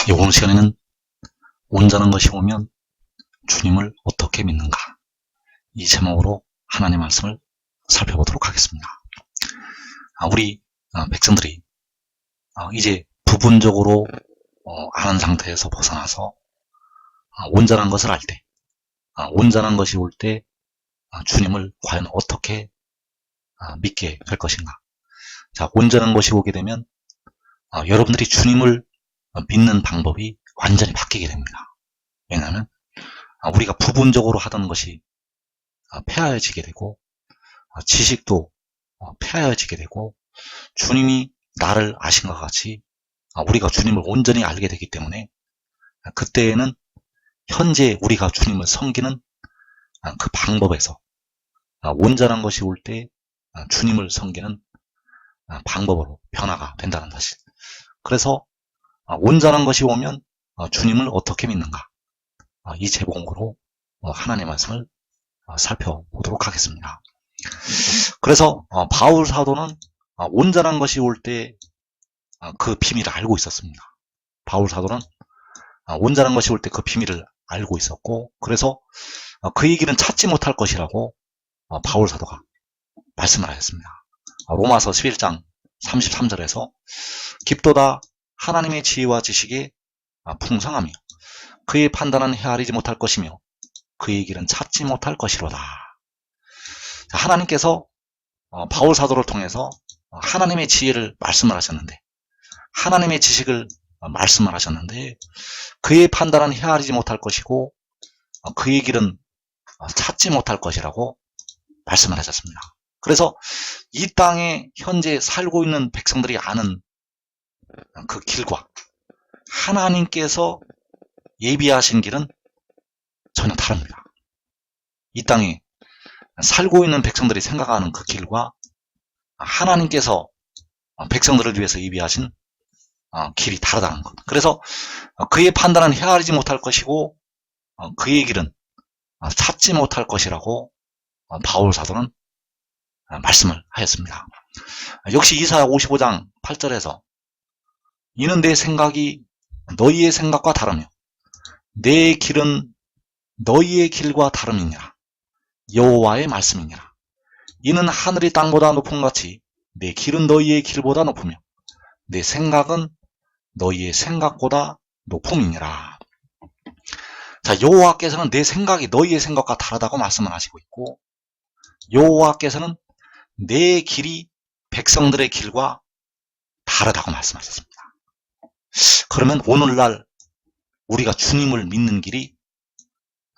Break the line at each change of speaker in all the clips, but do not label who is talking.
이번 시간에는 온전한 것이 오면 주님을 어떻게 믿는가, 이 제목으로 하나님의 말씀을 살펴보도록 하겠습니다. 우리 백성들이 이제 부분적으로 아는 상태에서 벗어나서 온전한 것을 알 때, 온전한 것이 올 때 주님을 과연 어떻게 믿게 될 것인가. 자, 온전한 것이 오게 되면 여러분들이 주님을 믿는 방법이 완전히 바뀌게 됩니다. 왜냐하면 우리가 부분적으로 하던 것이 폐하여지게 되고, 지식도 폐하여지게 되고, 주님이 나를 아신 것 같이 우리가 주님을 온전히 알게 되기 때문에, 그때에는 현재 우리가 주님을 섬기는 그 방법에서 온전한 것이 올 때 주님을 섬기는 방법으로 변화가 된다는 사실. 그래서 온전한 것이 오면 주님을 어떻게 믿는가, 이 제목으로 하나님의 말씀을 살펴보도록 하겠습니다. 그래서 바울 사도는 온전한 것이 올 때 그 비밀을 알고 있었습니다. 바울 사도는 온전한 것이 올 때 그 비밀을 알고 있었고, 그래서 그의 길은 찾지 못할 것이라고 바울 사도가 말씀을 하였습니다. 로마서 11장 33절에서 깊도다 하나님의 지혜와 지식에 풍성하며 그의 판단은 헤아리지 못할 것이며 그의 길은 찾지 못할 것이로다. 하나님께서 바울 사도를 통해서 하나님의 지혜를 말씀을 하셨는데, 하나님의 지식을 말씀을 하셨는데, 그의 판단은 헤아리지 못할 것이고 그의 길은 찾지 못할 것이라고 말씀을 하셨습니다. 그래서 이 땅에 현재 살고 있는 백성들이 아는 그 길과 하나님께서 예비하신 길은 전혀 다릅니다. 이 땅에 살고 있는 백성들이 생각하는 그 길과 하나님께서 백성들을 위해서 예비하신 길이 다르다는 것. 그래서 그의 판단은 헤아리지 못할 것이고 그의 길은 찾지 못할 것이라고 바울 사도는 말씀을 하였습니다. 역시 이사야 55장 8절에서 이는 내 생각이 너희의 생각과 다르며 내 길은 너희의 길과 다름이니라. 여호와의 말씀이니라. 이는 하늘이 땅보다 높음 같이 내 길은 너희의 길보다 높으며 내 생각은 너희의 생각보다 높음이니라. 자, 여호와께서는 내 생각이 너희의 생각과 다르다고 말씀을 하시고 있고, 여호와께서는 내 길이 백성들의 길과 다르다고 말씀하셨습니다. 그러면 오늘날 우리가 주님을 믿는 길이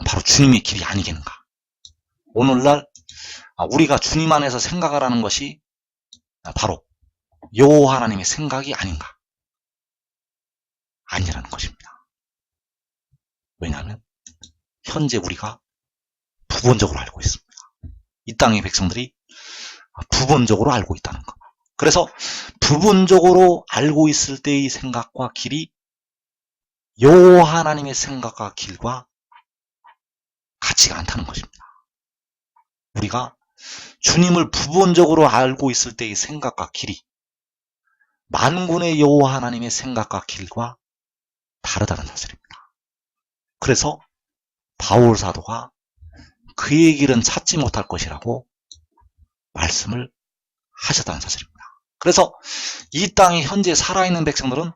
바로 주님의 길이 아니겠는가? 오늘날 우리가 주님 안에서 생각을 하는 것이 바로 여호와 하나님의 생각이 아닌가? 아니라는 것입니다. 왜냐하면 현재 우리가 부분적으로 알고 있습니다. 이 땅의 백성들이 부분적으로 알고 있다는 것. 그래서 부분적으로 알고 있을 때의 생각과 길이 여호와 하나님의 생각과 길과 같지가 않다는 것입니다. 우리가 주님을 부분적으로 알고 있을 때의 생각과 길이 만군의 여호와 하나님의 생각과 길과 다르다는 사실입니다. 그래서 바울 사도가 그의 길은 찾지 못할 것이라고 말씀을 하셨다는 사실입니다. 그래서 이 땅에 현재 살아있는 백성들은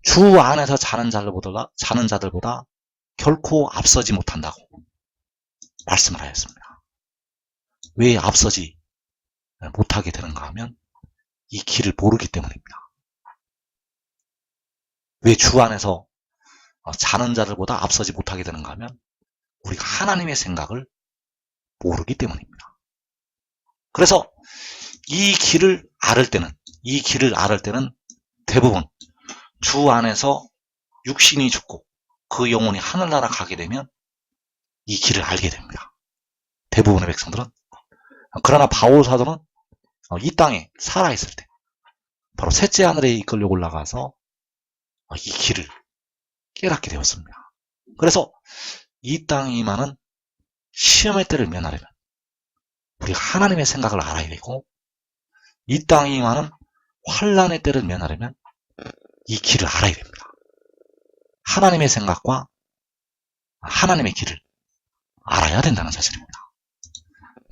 주 안에서 자는 자들보다 결코 앞서지 못한다고 말씀을 하였습니다. 왜 앞서지 못하게 되는가 하면 이 길을 모르기 때문입니다. 왜 주 안에서 자는 자들보다 앞서지 못하게 되는가 하면 우리가 하나님의 생각을 모르기 때문입니다. 그래서 이 길을 알을 때는 대부분 주 안에서 육신이 죽고 그 영혼이 하늘나라 가게 되면 이 길을 알게 됩니다. 대부분의 백성들은. 그러나 바울 사도는 이 땅에 살아있을 때 바로 셋째 하늘에 이끌려 올라가서 이 길을 깨닫게 되었습니다. 그래서 이 땅에 임하는 시험의 때를 면하려면 우리가 하나님의 생각을 알아야 되고, 이 땅에 임하는 환난의 때를 면하려면 이 길을 알아야 됩니다. 하나님의 생각과 하나님의 길을 알아야 된다는 사실입니다.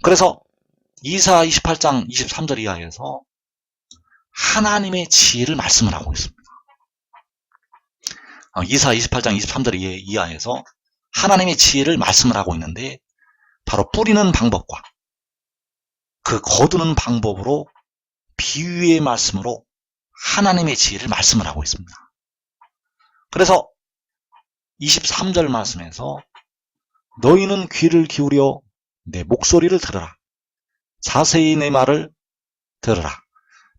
그래서 이사 28장 23절 이하에서 하나님의 지혜를 말씀을 하고 있습니다. 이사 28장 23절 이하에서 하나님의 지혜를 말씀을 하고 있는데 바로 뿌리는 방법과 그 거두는 방법으로 비유의 말씀으로 하나님의 지혜를 말씀을 하고 있습니다. 그래서 23절 말씀에서 너희는 귀를 기울여 내 목소리를 들으라. 자세히 내 말을 들으라.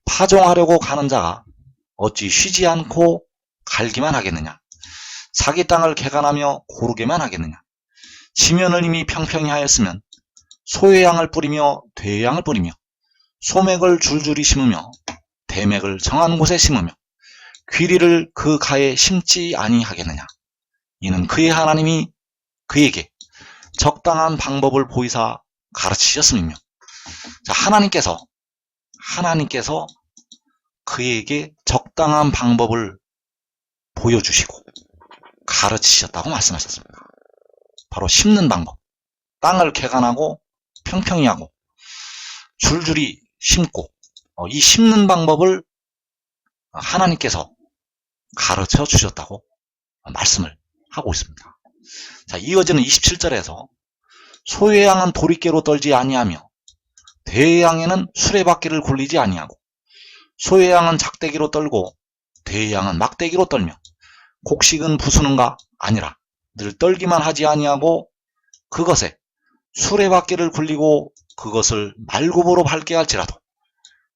파종하려고 가는 자가 어찌 쉬지 않고 갈기만 하겠느냐. 자기 땅을 개간하며 고르게만 하겠느냐. 지면을 이미 평평히 하였으면 소의 양을 뿌리며 돼의 양을 뿌리며 소맥을 줄줄이 심으며 대맥을 정한 곳에 심으며 귀리를 그 가에 심지 아니하겠느냐. 이는 그의 하나님이 그에게 적당한 방법을 보이사 가르치셨음이며. 자, 하나님께서 그에게 적당한 방법을 보여주시고 가르치셨다고 말씀하셨습니다. 바로 심는 방법, 땅을 개간하고 평평히 하고 줄줄이 심고, 이 심는 방법을 하나님께서 가르쳐 주셨다고 말씀을 하고 있습니다. 자, 이어지는 27절에서 소의 양은 도리깨로 떨지 아니하며 돼의 양에는 수레바퀴를 굴리지 아니하고 소의 양은 작대기로 떨고 돼의 양은 막대기로 떨며 곡식은 부수는가 아니라 늘 떨기만 하지 아니하고 그것에 수레바퀴를 굴리고 그것을 말굽으로 밟게 할지라도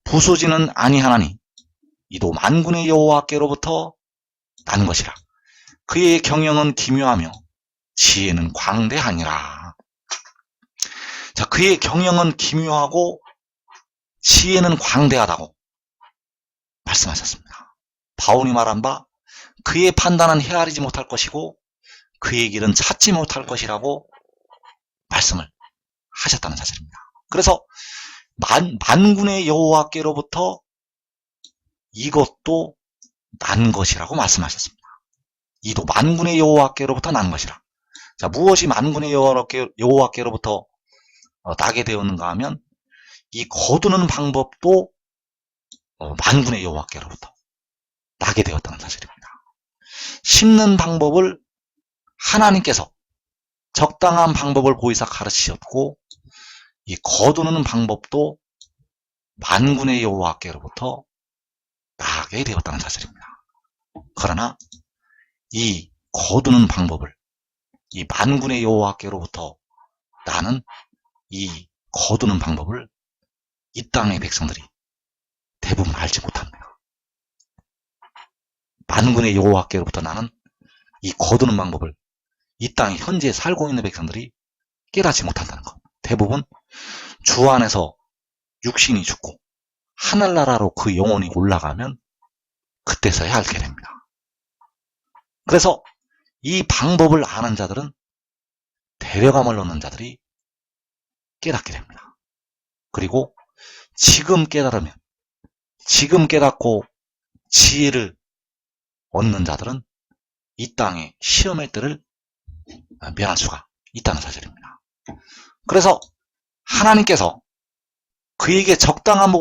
부수지는 아니하나니 이도 만군의 여호와께로부터 난 것이라. 그의 경영은 기묘하며 지혜는 광대하니라. 자, 그의 경영은 기묘하고 지혜는 광대하다고 말씀하셨습니다. 바울이 말한 바 그의 판단은 헤아리지 못할 것이고 그의 길은 찾지 못할 것이라고 말씀을 하셨다는 사실입니다. 그래서 만군의 여호와께로부터 이것도 난 것이라고 말씀하셨습니다. 이도 만군의 여호와께로부터 난 것이라. 자, 무엇이 만군의 여호와께로부터 나게 되었는가 하면 이 거두는 방법도 만군의 여호와께로부터 나게 되었다는 사실입니다. 심는 방법을 하나님께서 적당한 방법을 보이사 가르치셨고 이 거두는 방법도 만군의 여호와께로부터 나게 되었다는 사실입니다. 그러나 이 거두는 방법을 이 만군의 여호와께로부터 나는 이 거두는 방법을 이 땅의 백성들이 대부분 알지 못합니다. 만군의 여호와께로부터 나는 이 거두는 방법을 이 땅에 현재 살고 있는 백성들이 깨닫지 못한다는 것. 대부분 주 안에서 육신이 죽고 하늘나라로 그 영혼이 올라가면 그때서야 알게 됩니다. 그래서 이 방법을 아는 자들은 데려감을 얻는 자들이 깨닫게 됩니다. 그리고 지금 깨달으면, 지금 깨닫고 지혜를 얻는 자들은 이 땅의 시험의 때를 면할 수가 있다는 사실입니다. 그래서 하나님께서 그에게 적당한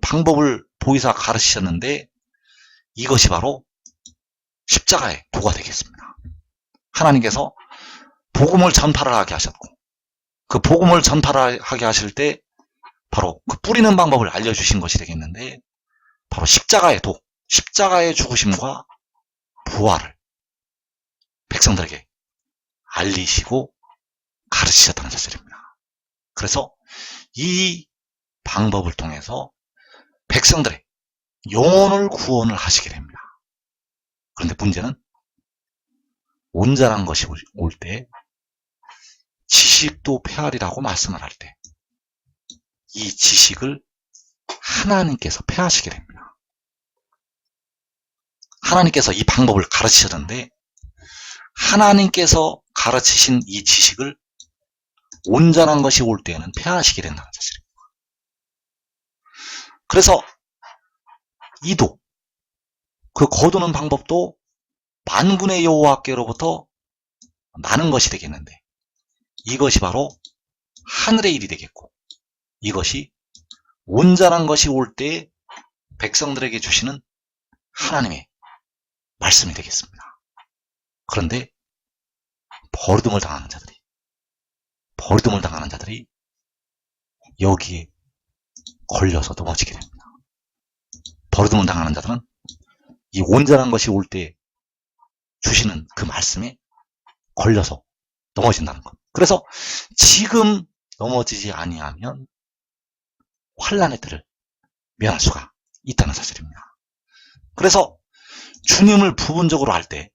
방법을 보이사 가르치셨는데 이것이 바로 십자가의 도가 되겠습니다. 하나님께서 복음을 전파를 하게 하셨고 그 복음을 전파를 하게 하실 때 바로 그 뿌리는 방법을 알려주신 것이 되겠는데 바로 십자가의 도, 십자가의 죽으심과 부활을 백성들에게 알리시고 가르치셨다는 사실입니다. 그래서 이 방법을 통해서 백성들의 영혼을 구원을 하시게 됩니다. 그런데 문제는 온전한 것이 올 때 지식도 폐하리라고 말씀을 할 때 이 지식을 하나님께서 폐하시게 됩니다. 하나님께서 이 방법을 가르치셨는데 하나님께서 가르치신 이 지식을 온전한 것이 올 때에는 폐하시게 된다는 사실입니다. 그래서 이도 그 거두는 방법도 만군의 여호와께로부터 나는 것이 되겠는데, 이것이 바로 하늘의 일이 되겠고, 이것이 온전한 것이 올 때에 백성들에게 주시는 하나님의 말씀이 되겠습니다. 그런데 버리듬을 당하는 자들이 여기에 걸려서 넘어지게 됩니다. 버리듬을 당하는 자들은 이 온전한 것이 올 때 주시는 그 말씀에 걸려서 넘어진다는 것. 그래서 지금 넘어지지 아니하면 환난의 때를 면할 수가 있다는 사실입니다. 그래서 주님을 부분적으로 할 때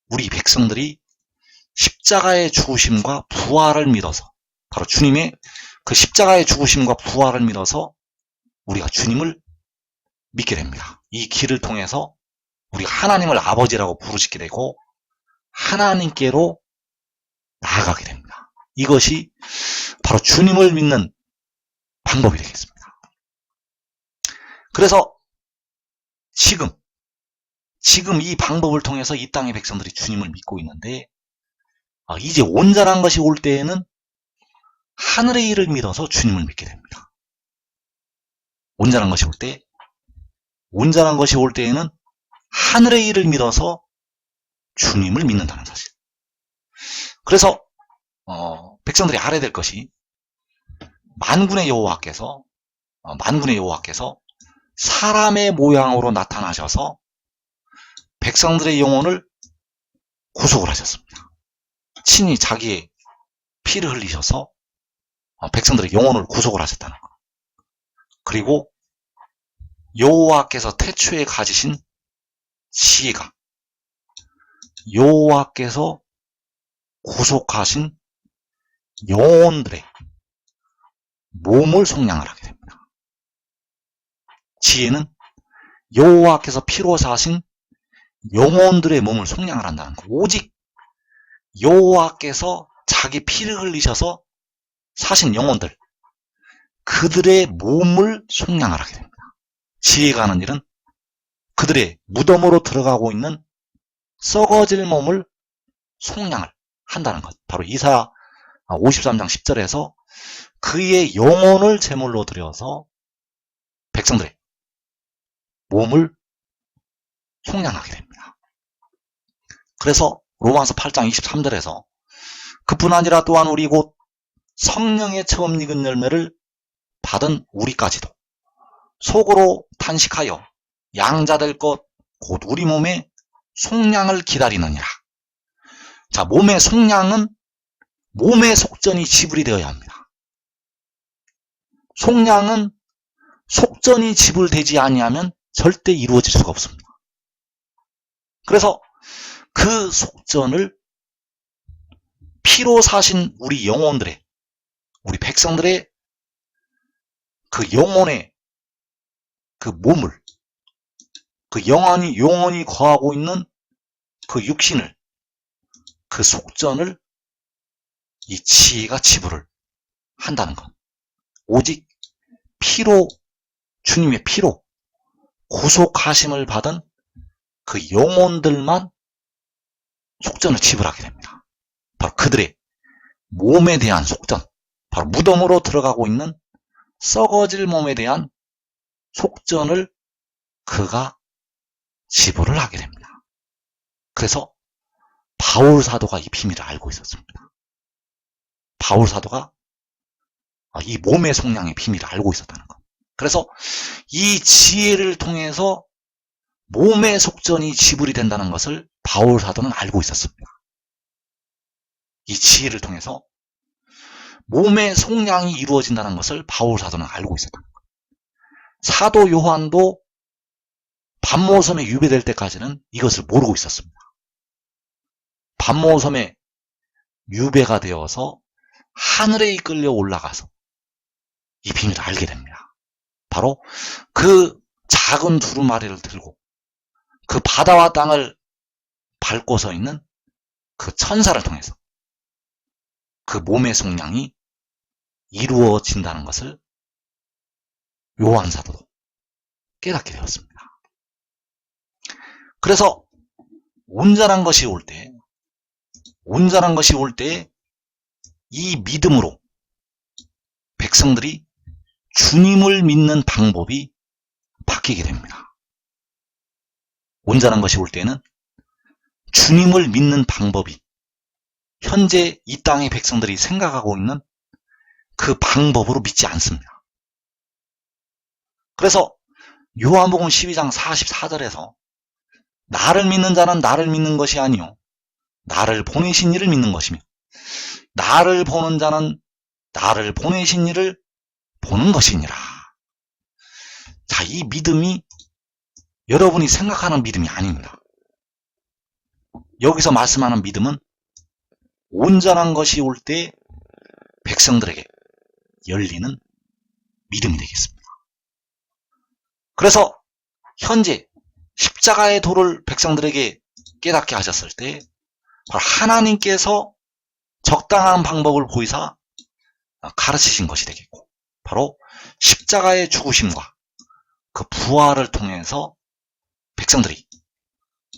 우리 백성들이 십자가의 죽으심과 부활을 믿어서, 바로 주님의 그 십자가의 죽으심과 부활을 믿어서 우리가 주님을 믿게 됩니다. 이 길을 통해서 우리가 하나님을 아버지라고 부르시게 되고 하나님께로 나아가게 됩니다. 이것이 바로 주님을 믿는 방법이 되겠습니다. 그래서 지금 이 방법을 통해서 이 땅의 백성들이 주님을 믿고 있는데, 이제 온전한 것이 올 때에는 하늘의 일을 믿어서 주님을 믿게 됩니다. 온전한 것이 올 때에는 하늘의 일을 믿어서 주님을 믿는다는 사실. 그래서 백성들이 알아야 될 것이, 만군의 여호와께서 사람의 모양으로 나타나셔서 백성들의 영혼을 구속을 하셨습니다. 친히 자기의 피를 흘리셔서 백성들의 영혼을 구속을 하셨다는 것. 그리고 여호와께서 태초에 가지신 지혜가 여호와께서 구속하신 영혼들의 몸을 속량을 하게 됩니다. 지혜는 여호와께서 피로 사신 영혼들의 몸을 속량을 한다는 것. 오직 여호와께서 자기 피를 흘리셔서 사신 영혼들, 그들의 몸을 속량을 하게 됩니다. 지혜가 하는 일은 그들의 무덤으로 들어가고 있는 썩어질 몸을 속량을 한다는 것. 바로 이사야 53장 10절에서 그의 영혼을 제물로 드려서 백성들의 몸을 속량하게 됩니다. 그래서 로마서 8장 23절에서 그뿐 아니라 또한 우리 곧 성령의 처음 익은 열매를 받은 우리까지도 속으로 탄식하여 양자될 것 곧 우리 몸의 속량을 기다리느니라. 자, 몸의 속량은 몸의 속전이 지불이 되어야 합니다. 속량은 속전이 지불되지 아니하면 절대 이루어질 수가 없습니다. 그래서 그 속전을 피로 사신 우리 영혼들의, 우리 백성들의 그 영혼의 그 몸을, 그 영혼이 거하고 있는 그 육신을, 그 속전을 이 지혜가 지불을 한다는 것. 오직 피로, 주님의 피로 구속하심을 받은 그 영혼들만 속전을 지불하게 됩니다. 바로 그들의 몸에 대한 속전, 바로 무덤으로 들어가고 있는 썩어질 몸에 대한 속전을 그가 지불을 하게 됩니다. 그래서 바울 사도가 이 비밀을 알고 있었습니다. 바울 사도가 이 몸의 속량의 비밀을 알고 있었다는 것. 그래서 이 지혜를 통해서 몸의 속전이 지불이 된다는 것을 바울 사도는 알고 있었습니다. 이 지혜를 통해서 몸의 속량이 이루어진다는 것을 바울 사도는 알고 있었다는 것. 사도 요한도 반모섬에 유배될 때까지는 이것을 모르고 있었습니다. 반모섬에 유배가 되어서 하늘에 이끌려 올라가서 이 비밀을 알게 됩니다. 바로 그 작은 두루마리를 들고 그 바다와 땅을 밟고 서 있는 그 천사를 통해서 그 몸의 속량이 이루어진다는 것을 요한 사도도 깨닫게 되었습니다. 그래서 온전한 것이 올 때, 이 믿음으로 백성들이 주님을 믿는 방법이 바뀌게 됩니다. 온전한 것이 올 때는 주님을 믿는 방법이 현재 이 땅의 백성들이 생각하고 있는 그 방법으로 믿지 않습니다. 그래서 요한복음 12장 44절에서 나를 믿는 자는 나를 믿는 것이 아니요 나를 보내신 이를 믿는 것이며 나를 보는 자는 나를 보내신 이를 보는 것이니라. 자, 이 믿음이 여러분이 생각하는 믿음이 아닙니다. 여기서 말씀하는 믿음은 온전한 것이 올 때 백성들에게 열리는 믿음이 되겠습니다. 그래서 현재 십자가의 도를 백성들에게 깨닫게 하셨을 때 바로 하나님께서 적당한 방법을 보이사 가르치신 것이 되겠고 바로 십자가의 죽으심과 그 부활을 통해서 백성들이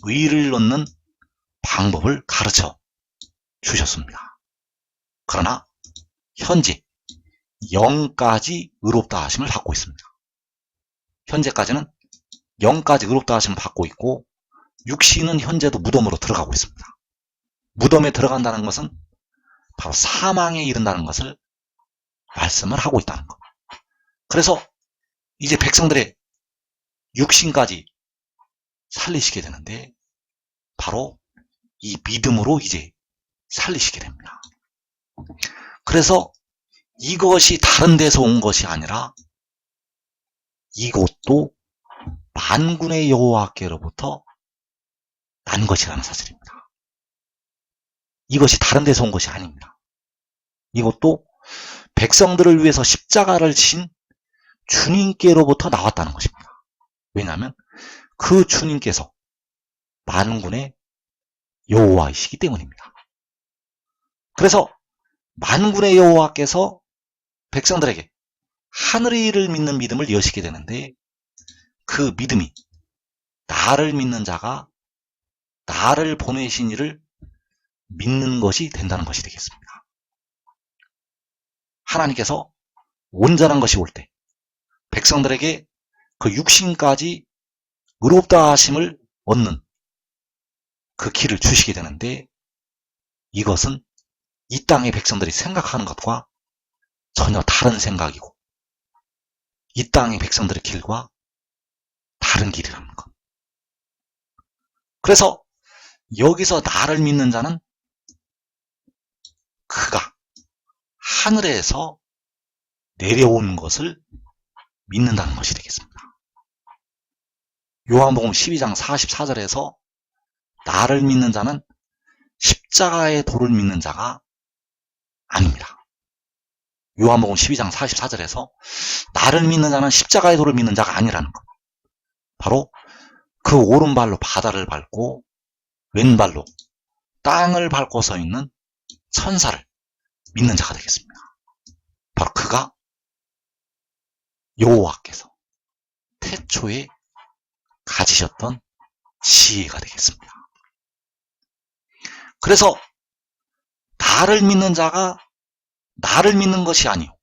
의를 얻는 방법을 가르쳐 주셨습니다. 그러나 현재 영까지 의롭다 하심을 받고 있습니다. 현재까지는 영까지 의롭다 하심을 받고 있고 육신은 현재도 무덤으로 들어가고 있습니다. 무덤에 들어간다는 것은 바로 사망에 이른다는 것을 말씀을 하고 있다는 것. 그래서 이제 백성들의 육신까지 살리시게 되는데 바로 이 믿음으로 이제 살리시게 됩니다. 그래서 이것이 다른 데서 온 것이 아니라 이것도 만군의 여호와께로부터 난 것이라는 사실입니다. 이것이 다른 데서 온 것이 아닙니다. 이것도 백성들을 위해서 십자가를 지신 주님께로부터 나왔다는 것입니다. 왜냐하면 그 주님께서 만군의 여호와이시기 때문입니다. 그래서 만군의 여호와께서 백성들에게 하늘의 일을 믿는 믿음을 여시게 되는데 그 믿음이 나를 믿는 자가 나를 보내신 이를 믿는 것이 된다는 것이 되겠습니다. 하나님께서 온전한 것이 올 때 백성들에게 그 육신까지 의롭다 하심을 얻는 그 길을 주시게 되는데 이것은 이 땅의 백성들이 생각하는 것과 전혀 다른 생각이고 이 땅의 백성들의 길과 다른 길이라는 것. 그래서 여기서 나를 믿는 자는 그가 하늘에서 내려온 것을 믿는다는 것이 되겠습니다. 요한복음 12장 44절에서 나를 믿는 자는 십자가의 도를 믿는 자가 아닙니다. 요한복음 12장 44절에서 나를 믿는 자는 십자가의 도를 믿는 자가 아니라는 것. 바로 그 오른발로 바다를 밟고 왼발로 땅을 밟고 서 있는 천사를 믿는 자가 되겠습니다. 바로 그가 여호와께서 태초에 가지셨던 지혜가 되겠습니다. 그래서 나를 믿는 자가 나를 믿는 것이 아니요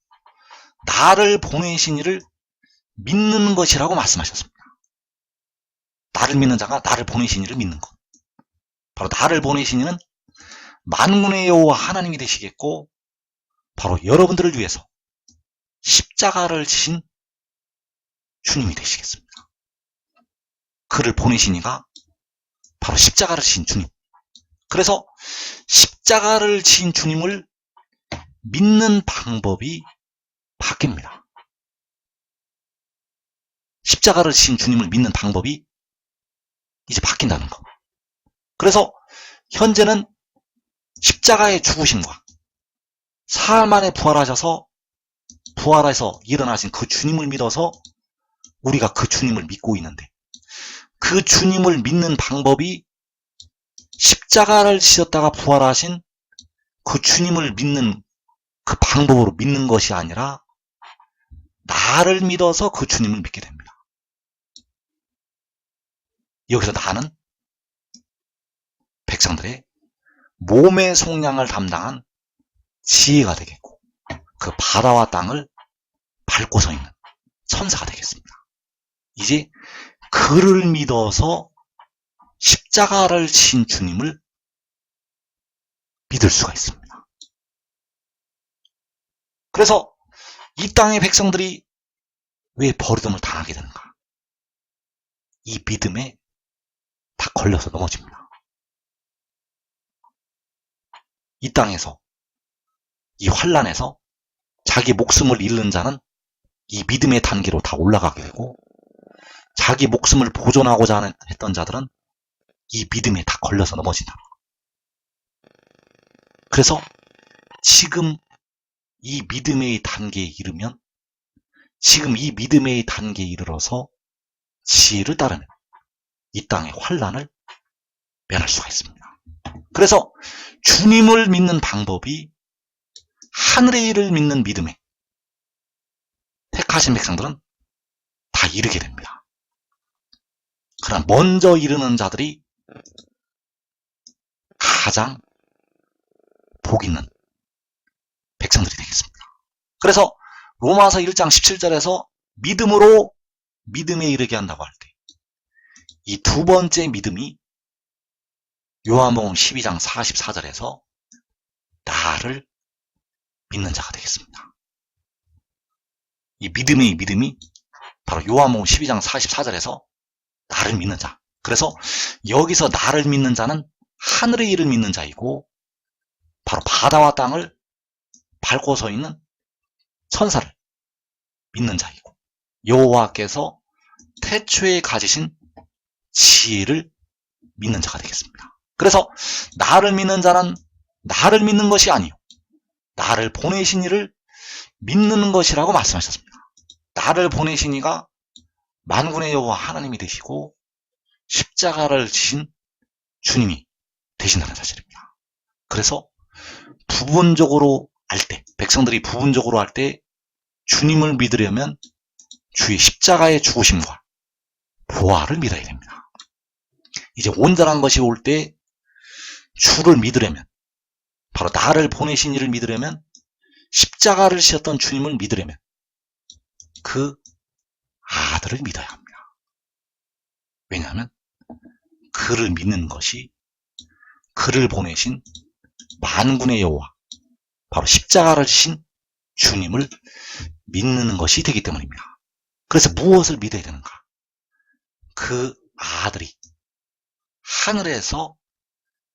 나를 보내신 이를 믿는 것이라고 말씀하셨습니다. 나를 믿는 자가 나를 보내신 이를 믿는 것. 바로 나를 보내신 이는 만군의 여호와 하나님이 되시겠고 바로 여러분들을 위해서 십자가를 지신 주님이 되시겠습니다. 그를 보내신 이가 바로 십자가를 지신 주님. 그래서 십자가를 지신 주님을 믿는 방법이 바뀝니다. 십자가를 지신 주님을 믿는 방법이 이제 바뀐다는 것. 그래서 현재는 십자가의 죽으심과 사흘 만에 부활해서 일어나신 그 주님을 믿어서 우리가 그 주님을 믿고 있는데 그 주님을 믿는 방법이 십자가를 지셨다가 부활하신 그 주님을 믿는 그 방법으로 믿는 것이 아니라 나를 믿어서 그 주님을 믿게 됩니다. 여기서 나는 백성들의 몸의 속량을 담당한 지혜가 되겠고, 그 바다와 땅을 밟고 서 있는 천사가 되겠습니다. 이제 그를 믿어서 십자가를 진 주님을 믿을 수가 있습니다. 그래서 이 땅의 백성들이 왜 버림을 당하게 되는가? 이 믿음에 다 걸려서 넘어집니다. 이 땅에서, 이 환난에서 자기 목숨을 잃는 자는 이 믿음의 단계로 다 올라가게 되고, 자기 목숨을 보존하고자 했던 자들은 이 믿음에 다 걸려서 넘어진다. 그래서 지금 이 믿음의 단계에 이르면, 지금 이 믿음의 단계에 이르러서 지혜를 따르면 이 땅의 환난을 면할 수가 있습니다. 그래서 주님을 믿는 방법이 하늘의 일을 믿는 믿음에 택하신 백성들은 다 이르게 됩니다. 그러나 먼저 이르는 자들이 가장 복 있는 백성들이 되겠습니다. 그래서 로마서 1장 17절에서 믿음으로 믿음에 이르게 한다고 할 때, 이 두 번째 믿음이 요한복음 12장 44절에서 나를 믿는 자가 되겠습니다. 이 믿음의 믿음이 바로 요한복음 12장 44절에서 나를 믿는 자. 그래서 여기서 나를 믿는 자는 하늘의 일을 믿는 자이고, 바로 바다와 땅을 밟고 서 있는 천사를 믿는 자이고, 여호와께서 태초에 가지신 지혜를 믿는 자가 되겠습니다. 그래서 나를 믿는 자는 나를 믿는 것이 아니요, 나를 보내신 이를 믿는 것이라고 말씀하셨습니다. 나를 보내신 이가 만군의 여호와 하나님이 되시고 십자가를 지신 주님이 되신다는 사실입니다. 그래서 부분적으로 알 때, 백성들이 부분적으로 할 때 주님을 믿으려면 주의 십자가의 죽으심과 부활을 믿어야 됩니다. 이제 온전한 것이 올 때 주를 믿으려면, 바로 나를 보내신 이를 믿으려면, 십자가를 지셨던 주님을 믿으려면 그 아들을 믿어야 합니다. 왜냐하면 그를 믿는 것이 그를 보내신 만군의 여호와, 바로 십자가를 지신 주님을 믿는 것이 되기 때문입니다. 그래서 무엇을 믿어야 되는가? 그 아들이 하늘에서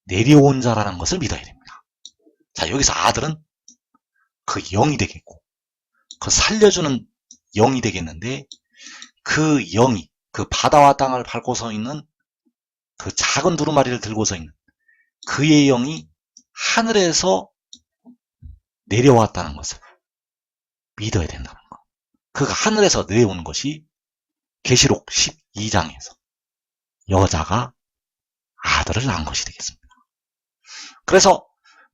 내려온 자라는 것을 믿어야 됩니다. 자, 여기서 아들은 그 영이 되겠고, 그 살려주는 영이 되겠는데, 그 영이, 그 바다와 땅을 밟고 서 있는 그 작은 두루마리를 들고 서 있는 그의 영이 하늘에서 내려왔다는 것을 믿어야 된다는 것. 그가 하늘에서 내려온 것이 계시록 12장에서 여자가 아들을 낳은 것이 되겠습니다. 그래서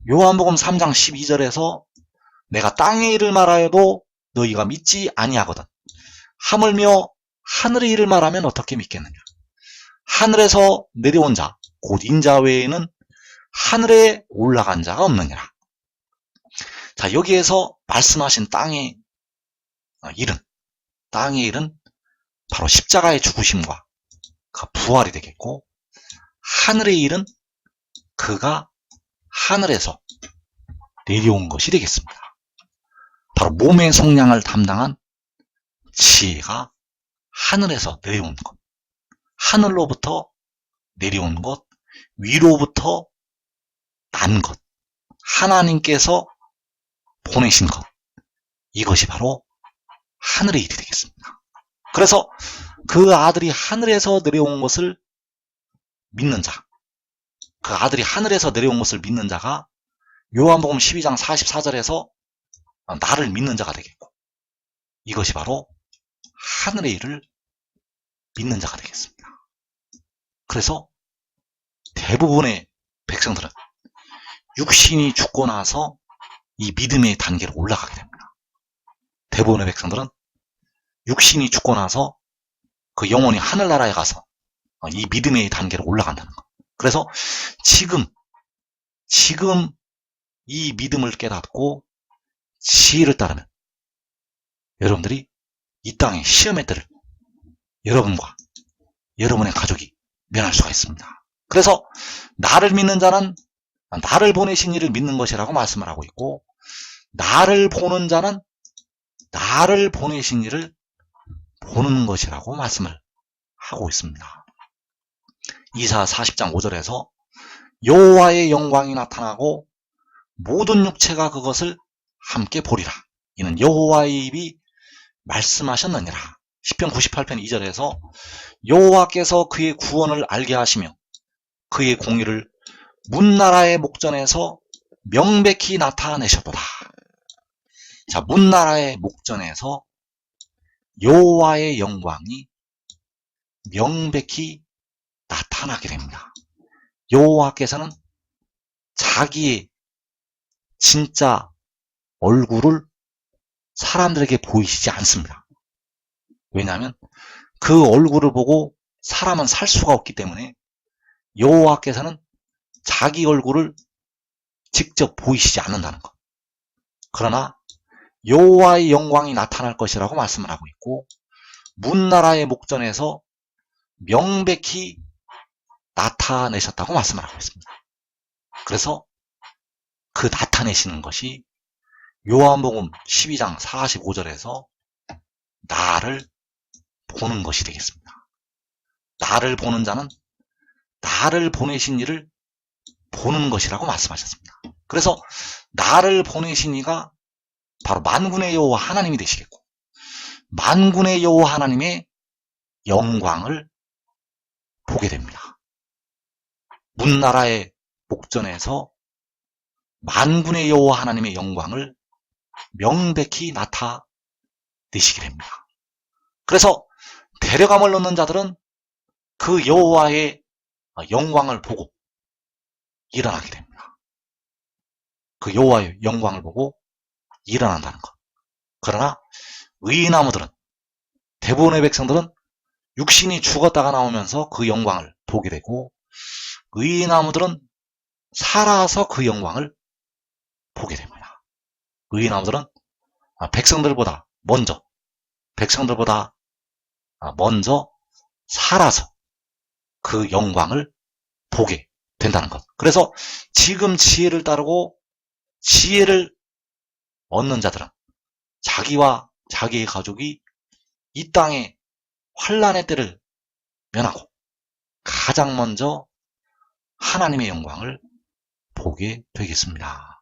요한복음 3장 12절에서 내가 땅의 일을 말하여도 너희가 믿지 아니하거든, 하물며 하늘의 일을 말하면 어떻게 믿겠느냐? 하늘에서 내려온 자, 곧 인자 외에는 하늘에 올라간 자가 없느니라. 자, 여기에서 말씀하신 땅의 일은 바로 십자가의 죽으심과 그 부활이 되겠고, 하늘의 일은 그가 하늘에서 내려온 것이 되겠습니다. 바로 몸의 속량을 담당한 지혜가 하늘에서 내려온 것, 하늘로부터 내려온 것, 위로부터 난 것, 하나님께서 보내신 것, 이것이 바로 하늘의 일이 되겠습니다. 그래서 그 아들이 하늘에서 내려온 것을 믿는 자, 그 아들이 하늘에서 내려온 것을 믿는 자가 요한복음 12장 44절에서 나를 믿는 자가 되겠고, 이것이 바로 하늘의 일을 믿는 자가 되겠습니다. 그래서 대부분의 백성들은 육신이 죽고 나서 이 믿음의 단계로 올라가게 됩니다. 대부분의 백성들은 육신이 죽고 나서 그 영혼이 하늘나라에 가서 이 믿음의 단계로 올라간다는 것. 그래서 지금 이 믿음을 깨닫고 지혜를 따르면 여러분들이 이 땅의 시험의 때를 여러분과 여러분의 가족이 면할 수가 있습니다. 그래서 나를 믿는 자는 나를 보내신 이를 믿는 것이라고 말씀을 하고 있고, 나를 보는 자는 나를 보내신 이를 보는 것이라고 말씀을 하고 있습니다. 이사 40장 5절에서 여호와의 영광이 나타나고 모든 육체가 그것을 함께 보리라. 이는 여호와의 입이 말씀하셨느니라. 시편 98편 2절에서 여호와께서 그의 구원을 알게 하시며 그의 공의를 문나라의 목전에서 명백히 나타내셨도다. 자, 문나라의 목전에서 여호와의 영광이 명백히 나타나게 됩니다. 여호와께서는 자기의 진짜 얼굴을 사람들에게 보이시지 않습니다. 왜냐하면 그 얼굴을 보고 사람은 살 수가 없기 때문에 여호와께서는 자기 얼굴을 직접 보이시지 않는다는 것. 그러나 여호와의 영광이 나타날 것이라고 말씀을 하고 있고, 문나라의 목전에서 명백히 나타내셨다고 말씀을 하고 있습니다. 그래서 그 나타내시는 것이 요한복음 12장 45절에서 나를 보는 것이 되겠습니다. 나를 보는 자는 나를 보내신 이를 보는 것이라고 말씀하셨습니다. 그래서 나를 보내신 이가 바로 만군의 여호와 하나님이 되시겠고, 만군의 여호와 하나님의 영광을 보게 됩니다. 문나라의 목전에서 만군의 여호와 하나님의 영광을 명백히 나타내시게 됩니다. 그래서 데려감을 얻는 자들은 그 여호와의 영광을 보고 일어나게 됩니다. 그 여호와의 영광을 보고 일어난다는 것. 그러나 의인나무들은, 대부분의 백성들은 육신이 죽었다가 나오면서 그 영광을 보게 되고, 의인나무들은 살아서 그 영광을 보게 됩니다. 의인나무들은 백성들보다 먼저 살아서 그 영광을 보게 된다는 것. 그래서 지금 지혜를 따르고 지혜를 얻는 자들은 자기와 자기의 가족이 이 땅의 환난의 때를 면하고 가장 먼저 하나님의 영광을 보게 되겠습니다.